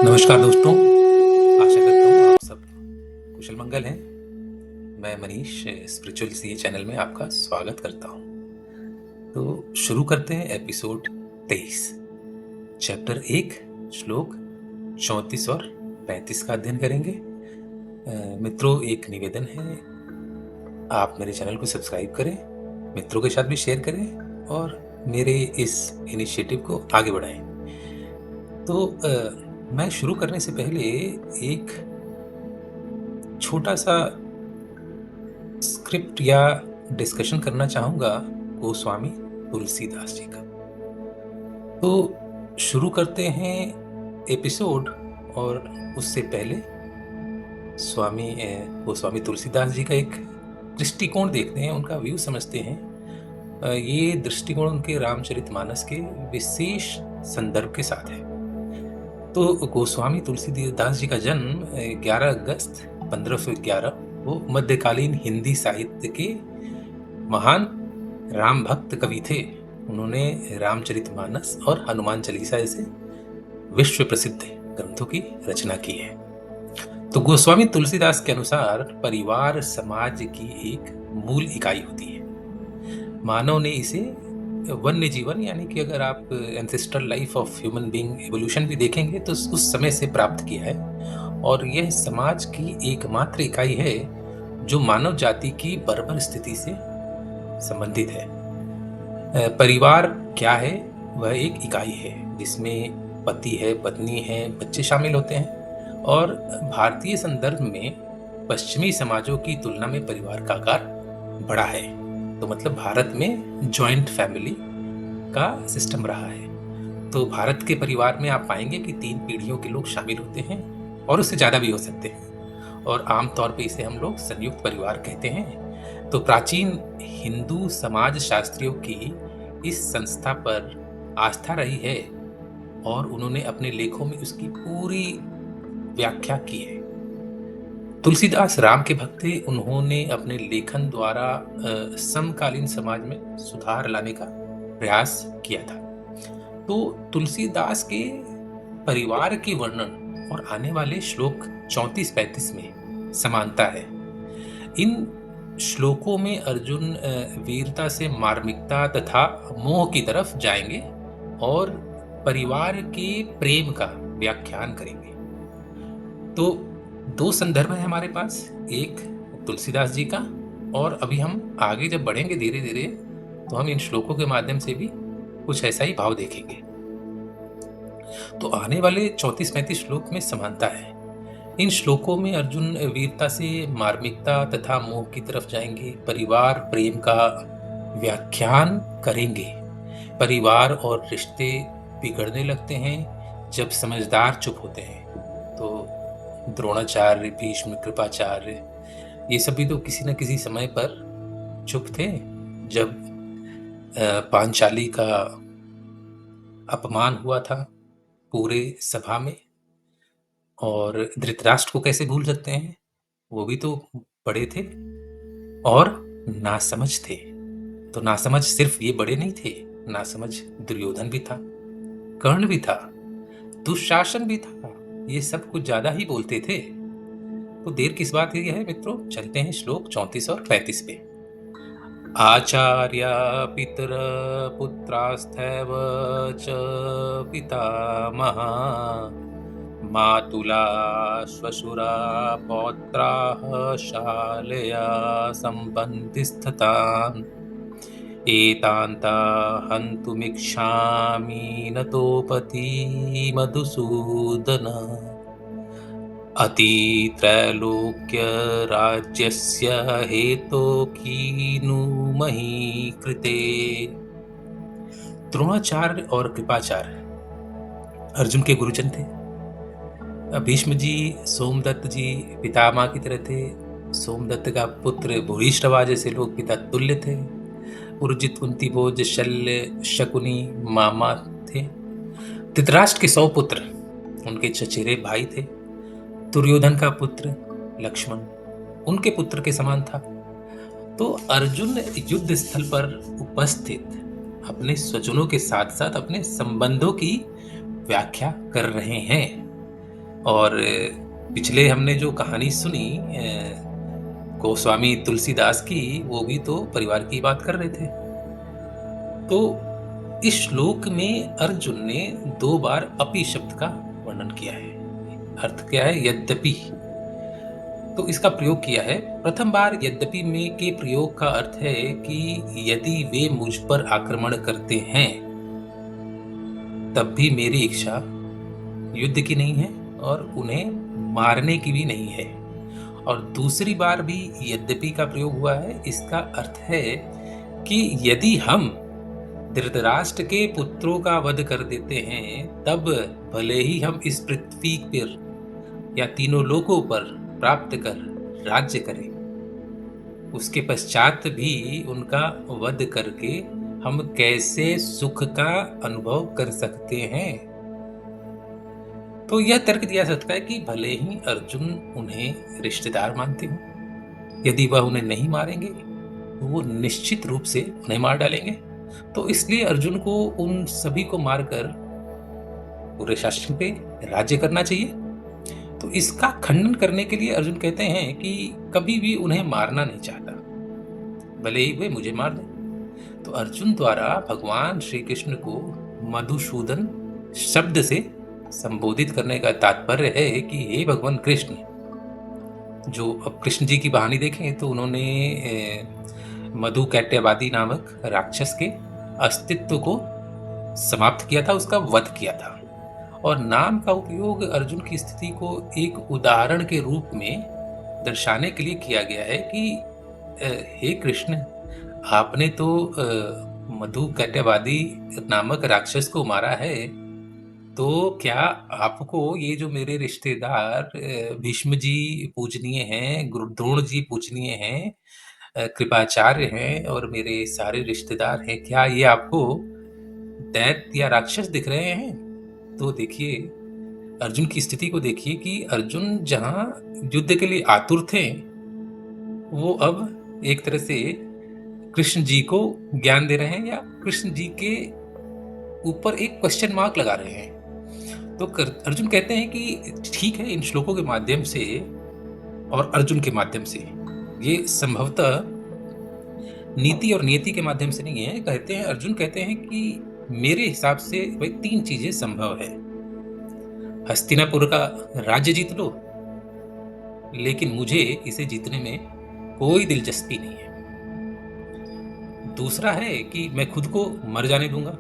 नमस्कार दोस्तों, आशा करता हूँ आप सब कुशल मंगल हैं। मैं मनीष स्पिरिचुअल सीए चैनल में आपका स्वागत करता हूँ। तो शुरू करते हैं एपिसोड 23, चैप्टर 1, श्लोक 34 और 35 का अध्ययन करेंगे। मित्रों, एक निवेदन है, आप मेरे चैनल को सब्सक्राइब करें, मित्रों के साथ भी शेयर करें और मेरे इस इनिशिएटिव को आगे बढ़ाएं। तो मैं शुरू करने से पहले एक छोटा सा स्क्रिप्ट या डिस्कशन करना चाहूंगा गोस्वामी तुलसीदास जी का। तो शुरू करते हैं एपिसोड, और उससे पहले गोस्वामी तुलसीदास जी का एक दृष्टिकोण देखते हैं, उनका व्यू समझते हैं। ये दृष्टिकोण उनके रामचरितमानस के विशेष संदर्भ के साथ है। तो गोस्वामी तुलसीदास जी का जन्म 11 अगस्त 1511, वो मध्यकालीन हिंदी साहित्य के महान राम भक्त कवि थे। उन्होंने रामचरितमानस और हनुमान चालीसा जैसे विश्व प्रसिद्ध ग्रंथों की रचना की है। तो गोस्वामी तुलसीदास के अनुसार परिवार समाज की एक मूल इकाई होती है। मानव ने इसे वन्य जीवन, यानी कि अगर आप ancestral life of human being evolution भी देखेंगे तो उस समय से प्राप्त किया है, और यह समाज की एकमात्र इकाई है जो मानव जाति की बर्बर स्थिति से संबंधित है। परिवार क्या है? वह एक इकाई है जिसमें पति है, पत्नी है, बच्चे शामिल होते हैं। और भारतीय संदर्भ में पश्चिमी समाजों की तुलना में परिवार का आकार बड़ा है। तो मतलब भारत में जॉइंट फैमिली का सिस्टम रहा है। तो भारत के परिवार में आप पाएंगे कि 3 पीढ़ियों के लोग शामिल होते हैं, और उससे ज़्यादा भी हो सकते हैं, और आमतौर पे इसे हम लोग संयुक्त परिवार कहते हैं। तो प्राचीन हिंदू समाज शास्त्रियों की इस संस्था पर आस्था रही है, और उन्होंने अपने लेखों में उसकी पूरी व्याख्या की है। तुलसीदास राम के भक्त थे। उन्होंने अपने लेखन द्वारा समकालीन समाज में सुधार लाने का प्रयास किया था। तो तुलसीदास के परिवार के वर्णन और आने वाले श्लोक 34-35 में समानता है। इन श्लोकों में अर्जुन वीरता से मार्मिकता तथा मोह की तरफ जाएंगे और परिवार के प्रेम का व्याख्यान करेंगे। तो 2 संदर्भ है हमारे पास, एक तुलसीदास जी का, और अभी हम आगे जब बढ़ेंगे धीरे धीरे तो हम इन श्लोकों के माध्यम से भी कुछ ऐसा ही भाव देखेंगे। तो आने वाले 34-35 श्लोक में समानता है। इन श्लोकों में अर्जुन वीरता से मार्मिकता तथा मोह की तरफ जाएंगे, परिवार प्रेम का व्याख्यान करेंगे। परिवार और रिश्ते बिगड़ने लगते हैं जब समझदार चुप होते हैं। तो द्रोणाचार्य, भीष्म, कृपाचार्य, ये सभी तो किसी न किसी समय पर चुप थे। जब पांचाली का अपमान हुआ था पूरे सभा में, और धृतराष्ट्र को कैसे भूल सकते हैं? वो भी तो बड़े थे और नासमझ थे। तो नासमझ सिर्फ ये बड़े नहीं थे, नासमझ दुर्योधन भी था, कर्ण भी था, दुशासन भी था। ये सब कुछ ज्यादा ही बोलते थे। तो देर किस बात की है मित्रों, चलते हैं श्लोक 34 और 35 पे। आचार्य पितर पुत्रास्थैव च पितामहा मातुला श्वशुरा पौत्राः शालया सम्बन्धिस्ततान् एतान्ता हन्तुमिच्छामि नतोपति मधुसूदन अतित्रैलोक्य राज्यस्य हेतो कीनु मही कृते। द्रोणाचार्य और कृपाचार्य अर्जुन के गुरुजन थे। भीष्म जी सोमदत्त जी पितामह की तरह थे। सोमदत्त का पुत्र भूरिश्रवा जैसे लोग पिता तुल्य थे। उर्जित, कुंती भोज, शल्य, शकुनी मामा थे। धृतराष्ट्र के 100 पुत्र उनके चचेरे भाई थे। दुर्योधन का पुत्र लक्ष्मण उनके पुत्र के समान था। तो अर्जुन युद्ध स्थल पर उपस्थित अपने स्वजनों के साथ साथ अपने संबंधों की व्याख्या कर रहे हैं। और पिछले हमने जो कहानी सुनी गोस्वामी तुलसीदास की, वो भी तो परिवार की बात कर रहे थे। तो इस श्लोक में अर्जुन ने 2 बार अपि शब्द का वर्णन किया है। अर्थ क्या है? यद्यपि। तो इसका प्रयोग किया है। प्रथम बार यद्यपि में के प्रयोग का अर्थ है कि यदि वे मुझ पर आक्रमण करते हैं, तब भी मेरी इच्छा युद्ध की नहीं है और उन्हें मारने की भी नहीं है। और दूसरी बार भी यद्यपि का प्रयोग हुआ है। इसका अर्थ है कि यदि हम धृतराष्ट्र के पुत्रों का वध कर देते हैं, तब भले ही हम इस पृथ्वी पर या तीनों लोकों पर प्राप्त कर राज्य करें, उसके पश्चात भी उनका वध करके हम कैसे सुख का अनुभव कर सकते हैं। तो यह तर्क दिया जा सकता है कि भले ही अर्जुन उन्हें रिश्तेदार मानते हो, यदि वह उन्हें नहीं मारेंगे तो वो निश्चित रूप से उन्हें मार डालेंगे। तो इसलिए अर्जुन को उन सभी को मारकर पूरे शासन पे राज्य करना चाहिए। तो इसका खंडन करने के लिए अर्जुन कहते हैं कि कभी भी उन्हें मारना नहीं चाहता, भले ही वे मुझे मार दें। तो अर्जुन द्वारा भगवान श्री कृष्ण को मधुसूदन शब्द से संबोधित करने का तात्पर्य है कि हे भगवान कृष्ण, जो अब कृष्ण जी की कहानी देखें तो उन्होंने मधु कैटयवादी नामक राक्षस के अस्तित्व को समाप्त किया था, उसका वध किया था। और नाम का उपयोग अर्जुन की स्थिति को एक उदाहरण के रूप में दर्शाने के लिए किया गया है कि हे कृष्ण, आपने तो मधु कैटयवादी नामक राक्षस को मारा है, तो क्या आपको ये जो मेरे रिश्तेदार भीष्म जी पूजनीय हैं, गुरु द्रोण जी पूजनीय हैं, कृपाचार्य हैं और मेरे सारे रिश्तेदार हैं, क्या ये आपको दैत्य या राक्षस दिख रहे हैं? तो देखिए, अर्जुन की स्थिति को देखिए कि अर्जुन जहां युद्ध के लिए आतुर थे, वो अब एक तरह से कृष्ण जी को ज्ञान दे रहे हैं या कृष्ण जी के ऊपर एक क्वेश्चन मार्क लगा रहे हैं। तो अर्जुन कहते हैं कि ठीक है, इन श्लोकों के माध्यम से और अर्जुन के माध्यम से, ये संभवतः नीति और नियति के माध्यम से नहीं है। कहते हैं, अर्जुन कहते हैं कि मेरे हिसाब से भाई 3 चीजें संभव है। हस्तिनापुर का राज्य जीत लो, लेकिन मुझे इसे जीतने में कोई दिलचस्पी नहीं है। दूसरा है कि मैं खुद को मर जाने दूंगा,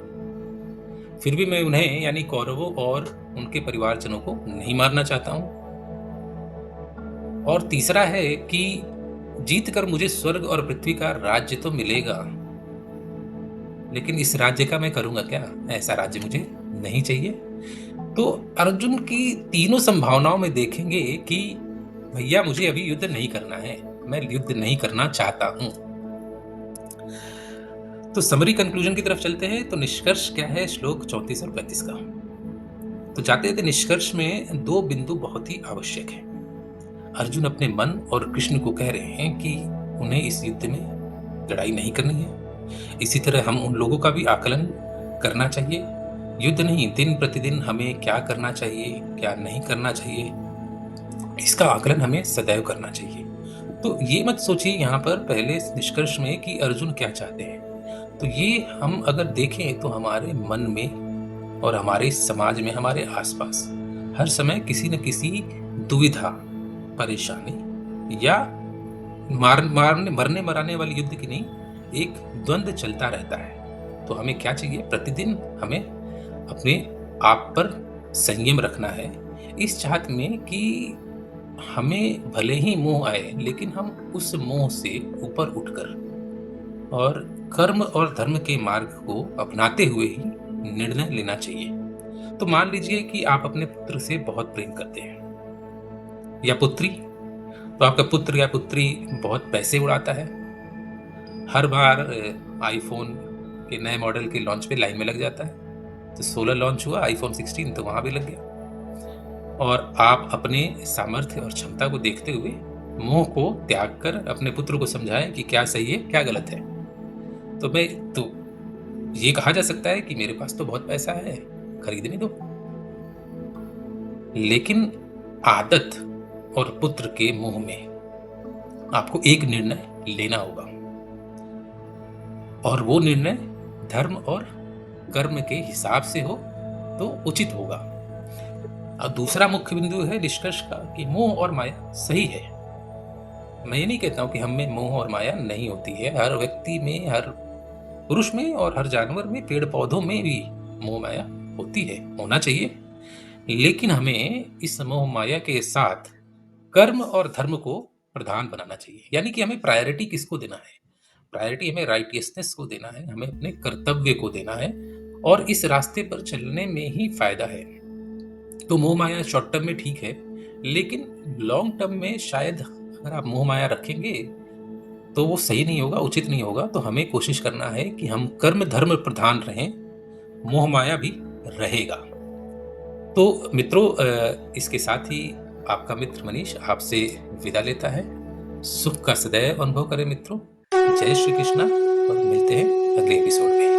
फिर भी मैं उन्हें यानी कौरवों और उनके परिवारजनों को नहीं मारना चाहता हूं। और तीसरा है कि जीत कर मुझे स्वर्ग और पृथ्वी का राज्य तो मिलेगा, लेकिन इस राज्य का मैं करूंगा क्या? ऐसा राज्य मुझे नहीं चाहिए। तो अर्जुन की तीनों संभावनाओं में देखेंगे कि भैया मुझे अभी युद्ध नहीं करना है, मैं युद्ध नहीं करना चाहता हूं। तो समरी कंक्लूजन की तरफ चलते हैं। तो निष्कर्ष क्या है श्लोक 34 और 35 का? तो जाते थे निष्कर्ष में 2 बिंदु बहुत ही आवश्यक है। अर्जुन अपने मन और कृष्ण को कह रहे हैं कि उन्हें इस युद्ध में लड़ाई नहीं करनी है। इसी तरह हम उन लोगों का भी आकलन करना चाहिए। युद्ध नहीं, दिन प्रतिदिन हमें क्या करना चाहिए, क्या नहीं करना चाहिए, इसका आकलन हमें सदैव करना चाहिए। तो ये मत सोचिए यहाँ पर पहले निष्कर्ष में कि अर्जुन क्या चाहते हैं। तो ये हम अगर देखें तो हमारे मन में और हमारे समाज में, हमारे आसपास हर समय किसी न किसी दुविधा, परेशानी या मरने मराने वाली युद्ध की नहीं, एक द्वंद्व चलता रहता है। तो हमें क्या चाहिए? प्रतिदिन हमें अपने आप पर संयम रखना है, इस चाहत में कि हमें भले ही मोह आए, लेकिन हम उस मोह से ऊपर उठकर और कर्म और धर्म के मार्ग को अपनाते हुए ही निर्णय लेना चाहिए। तो मान लीजिए कि आप अपने पुत्र से बहुत प्रेम करते हैं या पुत्री, तो आपका पुत्र या पुत्री बहुत पैसे उड़ाता है, हर बार आईफोन के नए मॉडल के लॉन्च पे लाइन में लग जाता है। तो 16 लॉन्च हुआ आईफोन 16, तो वहां भी लग गया। और आप अपने सामर्थ्य और क्षमता को देखते हुए मोह को त्याग कर अपने पुत्र को समझाएं कि क्या सही है क्या गलत है। तो ये कहा जा सकता है कि मेरे पास तो बहुत पैसा है, खरीदने दो। लेकिन आदत और पुत्र के मोह में आपको एक निर्णय लेना होगा और वो निर्णय धर्म और कर्म के हिसाब से हो तो उचित होगा। और दूसरा मुख्य बिंदु है निष्कर्ष का कि मोह और माया सही है। मैं ये नहीं कहता हूँ कि हम में मोह और माया नहीं होती है। हर व्यक्ति में, हर पुरुष में और हर जानवर में, पेड़-पौधों में भी मोह माया होती है, होना चाहिए। लेकिन हमें इस मोह माया के साथ कर्म और धर्म को प्रधान बनाना चाहिए। यानी कि हमें प्रायोरिटी किसको देना है? प्रायोरिटी हमें राइटियसनेस को देना है, हमें अपने कर्तव्य को देना है और इस रास्ते पर चलने में ही फ़ायदा है। तो मोह माया शॉर्ट टर्म में ठीक है, लेकिन लॉन्ग टर्म में शायद अगर आप मोह माया रखेंगे तो वो सही नहीं होगा, उचित नहीं होगा। तो हमें कोशिश करना है कि हम कर्म धर्म प्रधान रहें, मोह माया भी रहेगा। तो मित्रों, इसके साथ ही आपका मित्र मनीष आपसे विदा लेता है। सुख का सदैव अनुभव करें मित्रों। जय श्री कृष्णा और मिलते हैं अगले एपिसोड में।